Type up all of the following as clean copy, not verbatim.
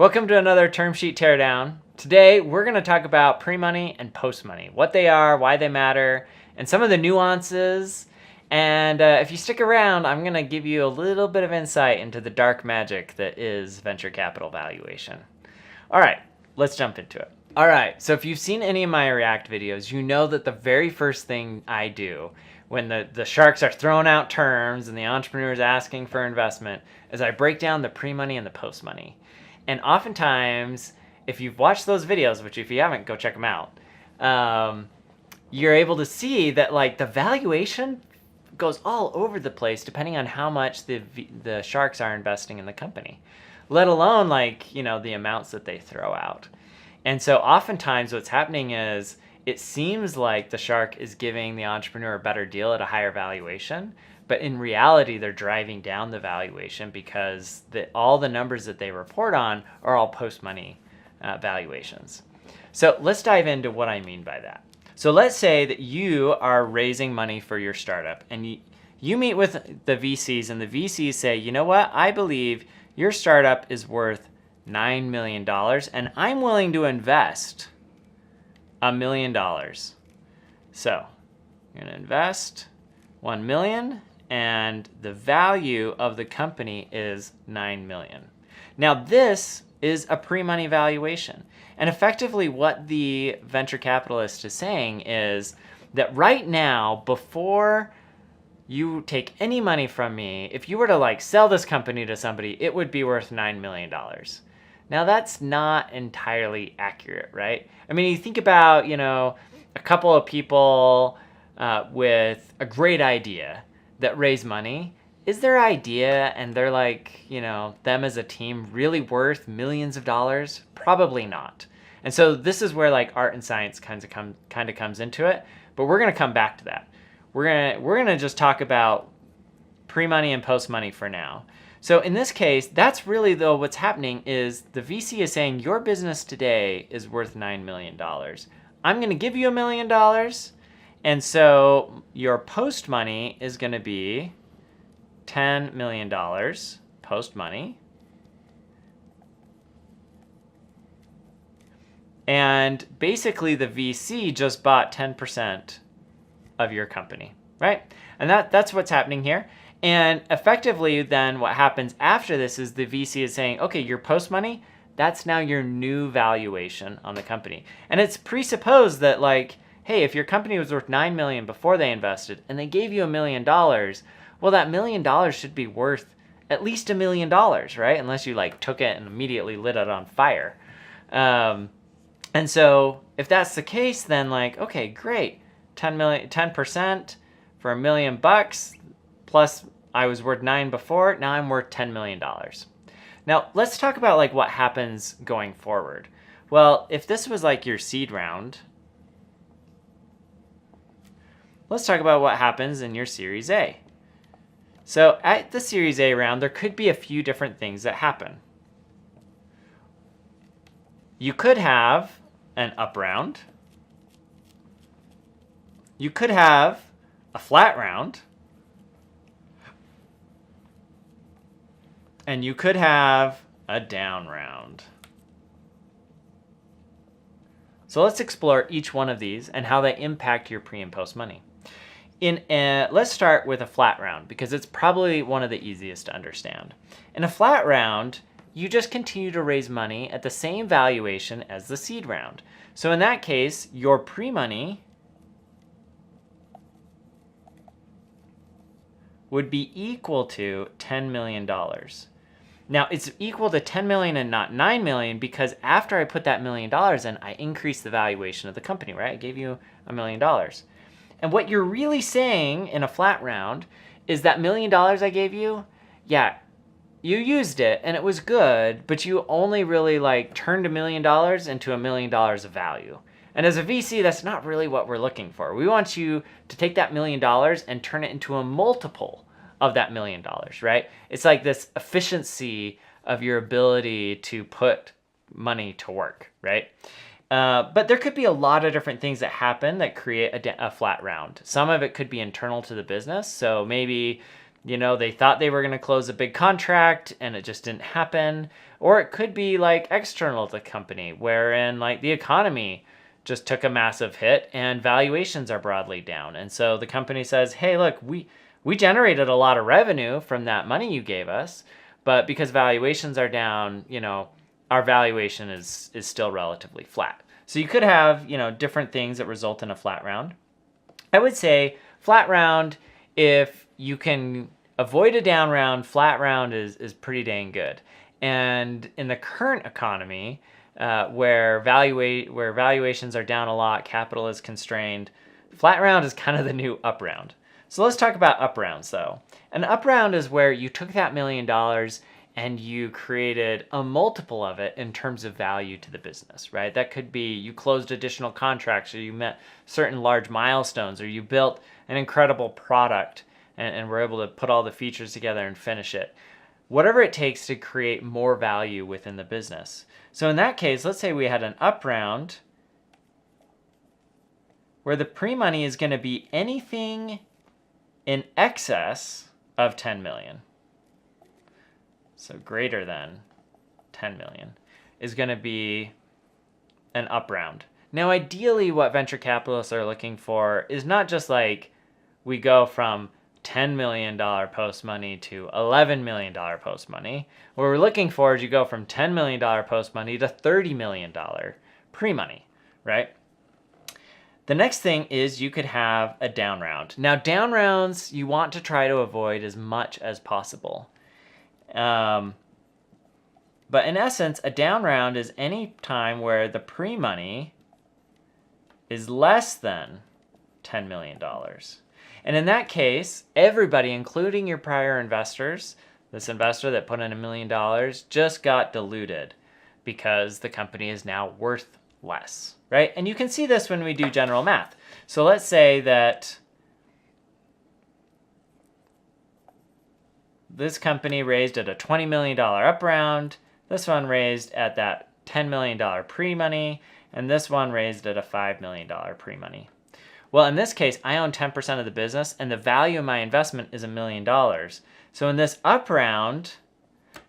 Welcome to another term sheet teardown. Today we're going to talk about pre-money and post-money, what they are, why they matter, and some of the nuances. And if you stick around, I'm going to give you a little bit of insight into the dark magic that is venture capital valuation. All right, let's jump into it. All right, so if you've seen any of my React videos, you know that the very first thing I do when the sharks are throwing out terms and the entrepreneur is asking for investment is I break down the pre-money and the post-money. And oftentimes, if you've watched those videos, which if you haven't, go check them out, you're able to see that like the valuation goes all over the place depending on how much the sharks are investing in the company, let alone like, you know, the amounts that they throw out. And so oftentimes what's happening is it seems like the shark is giving the entrepreneur a better deal at a higher valuation, but in reality, they're driving down the valuation because all the numbers that they report on are all post-money valuations. So let's dive into what I mean by that. So let's say that you are raising money for your startup and you meet with the VCs and the VCs say, you know what, I believe your startup is worth $9 million and I'm willing to invest $1 million. So you're going to invest $1 million. And the value of the company is $9 million. Now this is a pre-money valuation. And effectively what the venture capitalist is saying is that right now, before you take any money from me, if you were to like sell this company to somebody, it would be worth $9 million. Now that's not entirely accurate, right? I mean, you think about, you know, a couple of people with a great idea that raise money. Is their idea and they're like, you know, them as a team really worth millions of dollars? Probably not. And so this is where like art and science kind of comes into it, but we're going to come back to that. We're going to just talk about pre-money and post-money for now. So in this case, that's really though what's happening is the VC is saying your business today is worth $9 million. I'm going to give you $1 million. And so your post money is going to be $10 million post money. And basically the VC just bought 10% of your company, right? And that's what's happening here. And effectively then what happens after this is the VC is saying, okay, your post money, that's now your new valuation on the company. And it's presupposed that like, hey, if your company was worth $9 million before they invested and they gave you $1 million, well, that $1 million should be worth at least $1 million, right? Unless you like took it and immediately lit it on fire. And so if that's the case, then like, okay, great, 10% for $1 million bucks, plus I was worth 9 before, now I'm worth $10 million. Now let's talk about like what happens going forward. Well, if this was like your seed round, let's talk about what happens in your Series A. So at the Series A round, there could be a few different things that happen. You could have an up round. You could have a flat round. And you could have a down round. So let's explore each one of these and how they impact your pre and post money. Let's start with a flat round because it's probably one of the easiest to understand. In a flat round, you just continue to raise money at the same valuation as the seed round. So in that case, your pre-money would be equal to $10 million. Now it's equal to 10 million and not 9 million because after I put that $1 million in, I increased the valuation of the company, right? I gave you $1 million. And what you're really saying in a flat round is that $1 million I gave you, yeah, you used it and it was good, but you only really like turned $1 million into $1 million of value. And as a VC, that's not really what we're looking for. We want you to take that $1 million and turn it into a multiple of that $1 million, right? It's like this efficiency of your ability to put money to work, right? But there could be a lot of different things that happen that create a flat round. Some of it could be internal to the business. So maybe They thought they were going to close a big contract and it just didn't happen. Or it could be like external to the company, wherein like the economy just took a massive hit and valuations are broadly down. And so the company says, hey, look, we generated a lot of revenue from that money you gave us, but because valuations are down, our valuation is still relatively flat. So you could have, different things that result in a flat round. I would say flat round, if you can avoid a down round, flat round is pretty dang good. And in the current economy, where valuations are down a lot, capital is constrained, flat round is kind of the new up round. So let's talk about up rounds though. An up round is where you took that $1 million and you created a multiple of it in terms of value to the business, right? That could be you closed additional contracts, or you met certain large milestones, or you built an incredible product and were able to put all the features together and finish it. Whatever it takes to create more value within the business. So in that case, let's say we had an up round where the pre-money is going to be anything in excess of 10 million. So greater than 10 million is going to be an up round. Now, ideally, what venture capitalists are looking for is not just like we go from $10 million post money to $11 million post money. What we're looking for is you go from $10 million post money to $30 million pre-money, right? The next thing is you could have a down round. Now, down rounds you want to try to avoid as much as possible. But in essence, a down round is any time where the pre-money is less than $10 million. And in that case, everybody, including your prior investors, this investor that put in $1 million, just got diluted because the company is now worth less, right? And you can see this when we do general math. So let's say that this company raised at a $20 million up round, this one raised at that $10 million pre-money, and this one raised at a $5 million pre-money. Well, in this case, I own 10% of the business, and the value of my investment is $1 million. So in this up round,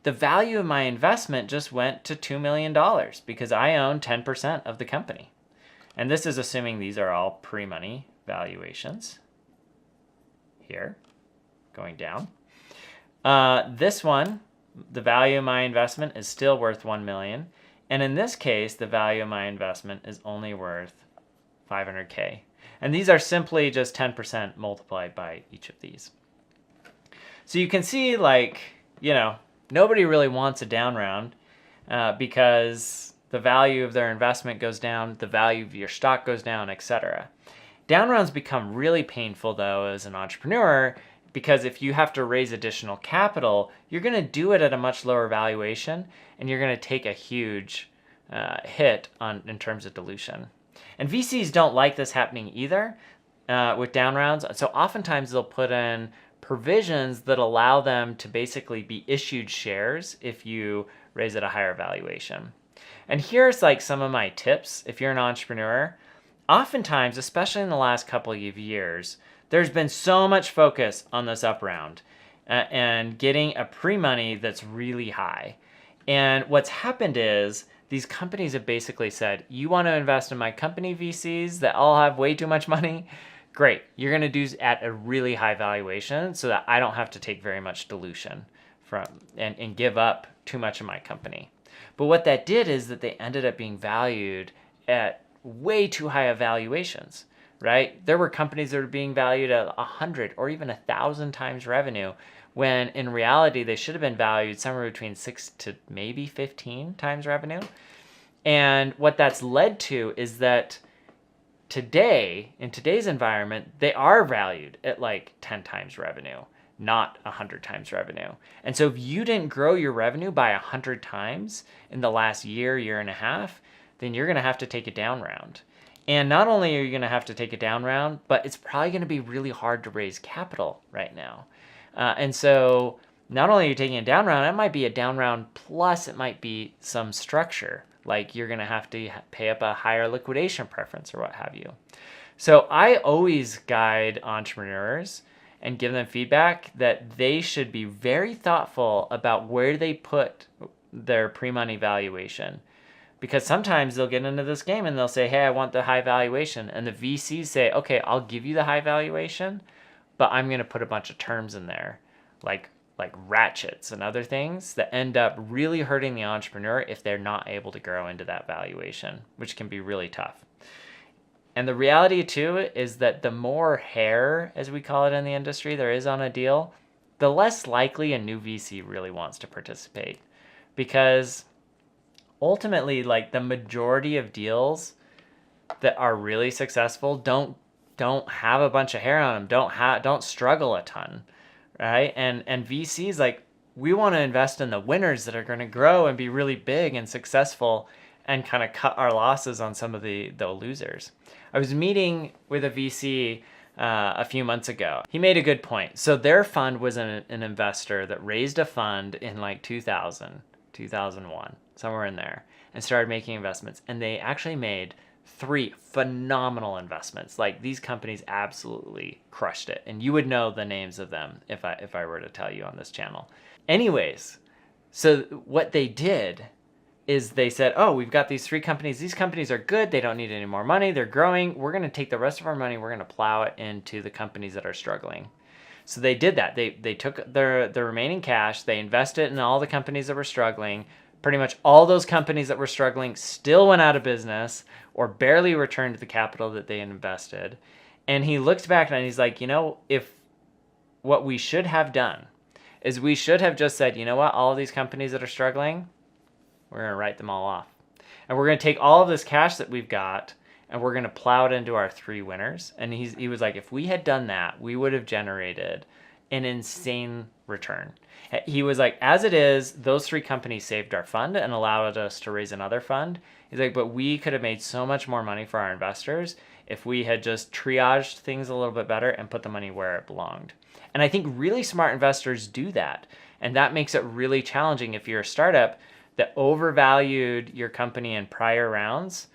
the value of my investment just went to $2 million because I own 10% of the company. And this is assuming these are all pre-money valuations here, going down. This one, the value of my investment is still worth $1 million. And in this case, the value of my investment is only worth $500K. And these are simply just 10% multiplied by each of these. So you can see, like, nobody really wants a down round because the value of their investment goes down, the value of your stock goes down, etc. Down rounds become really painful, though, as an entrepreneur, because if you have to raise additional capital, you're going to do it at a much lower valuation, and you're going to take a huge hit in terms of dilution. And VCs don't like this happening either with down rounds. So oftentimes they'll put in provisions that allow them to basically be issued shares if you raise at a higher valuation. And here's like some of my tips if you're an entrepreneur. Oftentimes, especially in the last couple of years, there's been so much focus on this up round and getting a pre-money that's really high. And what's happened is these companies have basically said, you want to invest in my company, VCs that all have way too much money? Great. You're going to do at a really high valuation so that I don't have to take very much dilution from and give up too much of my company. But what that did is that they ended up being valued at way too high valuations, right? There were companies that were being valued at 100 or even 1,000 times revenue, when in reality they should have been valued somewhere between 6 to maybe 15 times revenue. And what that's led to is that today, in today's environment, they are valued at like 10 times revenue, not 100 times revenue. And so if you didn't grow your revenue by 100 times in the last year and a half, then you're going to have to take a down round. And not only are you going to have to take a down round, but it's probably going to be really hard to raise capital right now. And so not only are you taking a down round, it might be a down round plus it might be some structure, like you're going to have to pay up a higher liquidation preference or what have you. So I always guide entrepreneurs and give them feedback, that they should be very thoughtful about where they put their pre-money valuation. Because sometimes they'll get into this game and they'll say, hey, I want the high valuation. And the VCs say, okay, I'll give you the high valuation, but I'm going to put a bunch of terms in there, like ratchets and other things that end up really hurting the entrepreneur if they're not able to grow into that valuation, which can be really tough. And the reality too is that the more hair, as we call it in the industry, there is on a deal, the less likely a new VC really wants to participate. Because ultimately, like, the majority of deals that are really successful don't have a bunch of hair on them, don't struggle a ton, right? And VCs, like, we want to invest in the winners that are going to grow and be really big and successful, and kind of cut our losses on some of the losers. I was meeting with a VC a few months ago. He made a good point. So their fund was an investor that raised a fund in like 2000, 2001, somewhere in there, and started making investments. And they actually made 3 phenomenal investments. Like, these companies absolutely crushed it. And you would know the names of them if I were to tell you on this channel. Anyways, so what they did is they said, oh, we've got these 3 companies. These companies are good. They don't need any more money. They're growing. We're going to take the rest of our money. We're going to plow it into the companies that are struggling. So they did that. They took the remaining cash. They invested in all the companies that were struggling. Pretty much all those companies that were struggling still went out of business or barely returned the capital that they had invested. And he looked back and he's like, if what we should have done is we should have just said, you know what, all of these companies that are struggling, we're going to write them all off. And we're going to take all of this cash that we've got and we're going to plow it into our 3 winners. And he was like, if we had done that, we would have generated an insane return. He was like, as it is, those 3 companies saved our fund and allowed us to raise another fund. He's like, but we could have made so much more money for our investors if we had just triaged things a little bit better and put the money where it belonged. And I think really smart investors do that. And that makes it really challenging if you're a startup that overvalued your company in prior rounds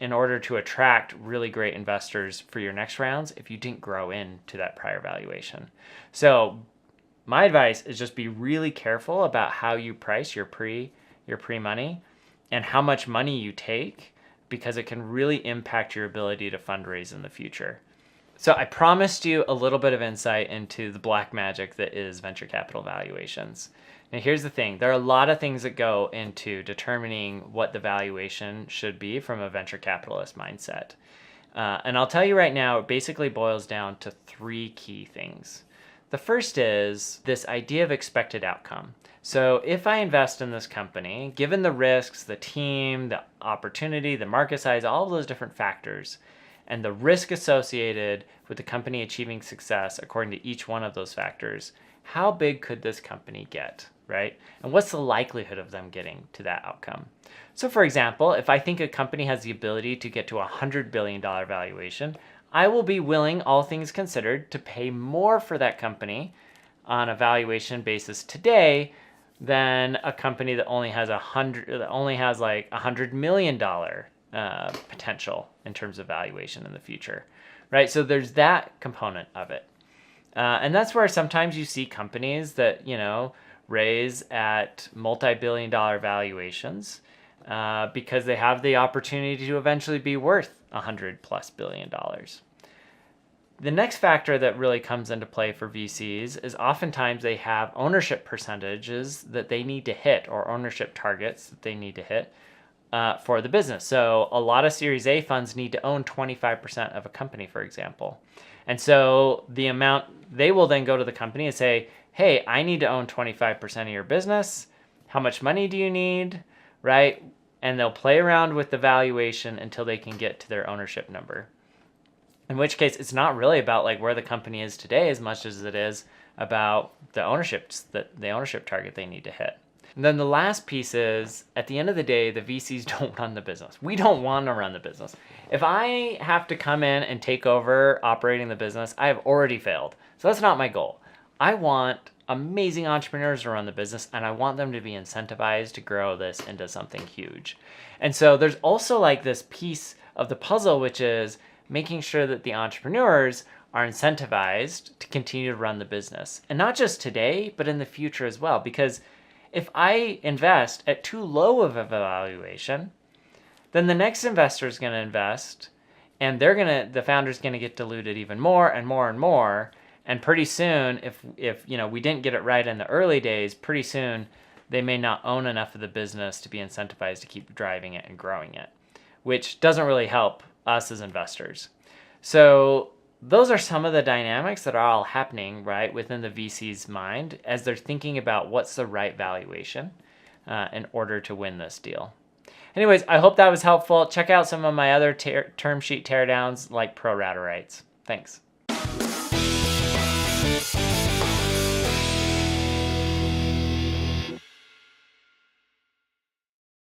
in order to attract really great investors for your next rounds if you didn't grow into that prior valuation. So my advice is just be really careful about how you price your pre-money and how much money you take, because it can really impact your ability to fundraise in the future. So I promised you a little bit of insight into the black magic that is venture capital valuations. Now here's the thing. There are a lot of things that go into determining what the valuation should be from a venture capitalist mindset. And I'll tell you right now, it basically boils down to 3 key things. The first is this idea of expected outcome. So if I invest in this company, given the risks, the team, the opportunity, the market size, all of those different factors, and the risk associated with the company achieving success according to each one of those factors, how big could this company get, right? And what's the likelihood of them getting to that outcome? So for example, if I think a company has the ability to get to a $100 billion valuation, I will be willing, all things considered, to pay more for that company on a valuation basis today than a company that only has like $100 million potential in terms of valuation in the future, right? So there's that component of it. And that's where sometimes you see companies that, raise at multi-billion-dollar valuations because they have the opportunity to eventually be worth $100+ billion. The next factor that really comes into play for VCs is oftentimes they have ownership percentages that they need to hit, or ownership targets that they need to hit for the business. So a lot of Series A funds need to own 25% of a company, for example. And so the amount, they will then go to the company and say, hey, I need to own 25% of your business. How much money do you need, right? And they'll play around with the valuation until they can get to their ownership number. In which case, it's not really about like where the company is today as much as it is about the ownership target they need to hit. And then the last piece is, at the end of the day, the VCs don't run the business. We don't want to run the business. If I have to come in and take over operating the business, I have already failed. So that's not my goal. I want amazing entrepreneurs to run the business, and I want them to be incentivized to grow this into something huge. And so there's also like this piece of the puzzle, which is making sure that the entrepreneurs are incentivized to continue to run the business. And not just today, but in the future as well. Because if I invest at too low of a valuation, then the next investor is going to invest, and the founder's going to get diluted even more and more and more. And pretty soon, if we didn't get it right in the early days, pretty soon they may not own enough of the business to be incentivized to keep driving it and growing it, which doesn't really help us as investors. So those are some of the dynamics that are all happening right within the VC's mind as they're thinking about what's the right valuation in order to win this deal. Anyways, I hope that was helpful. Check out some of my other term sheet teardowns like pro rata rights. Thanks.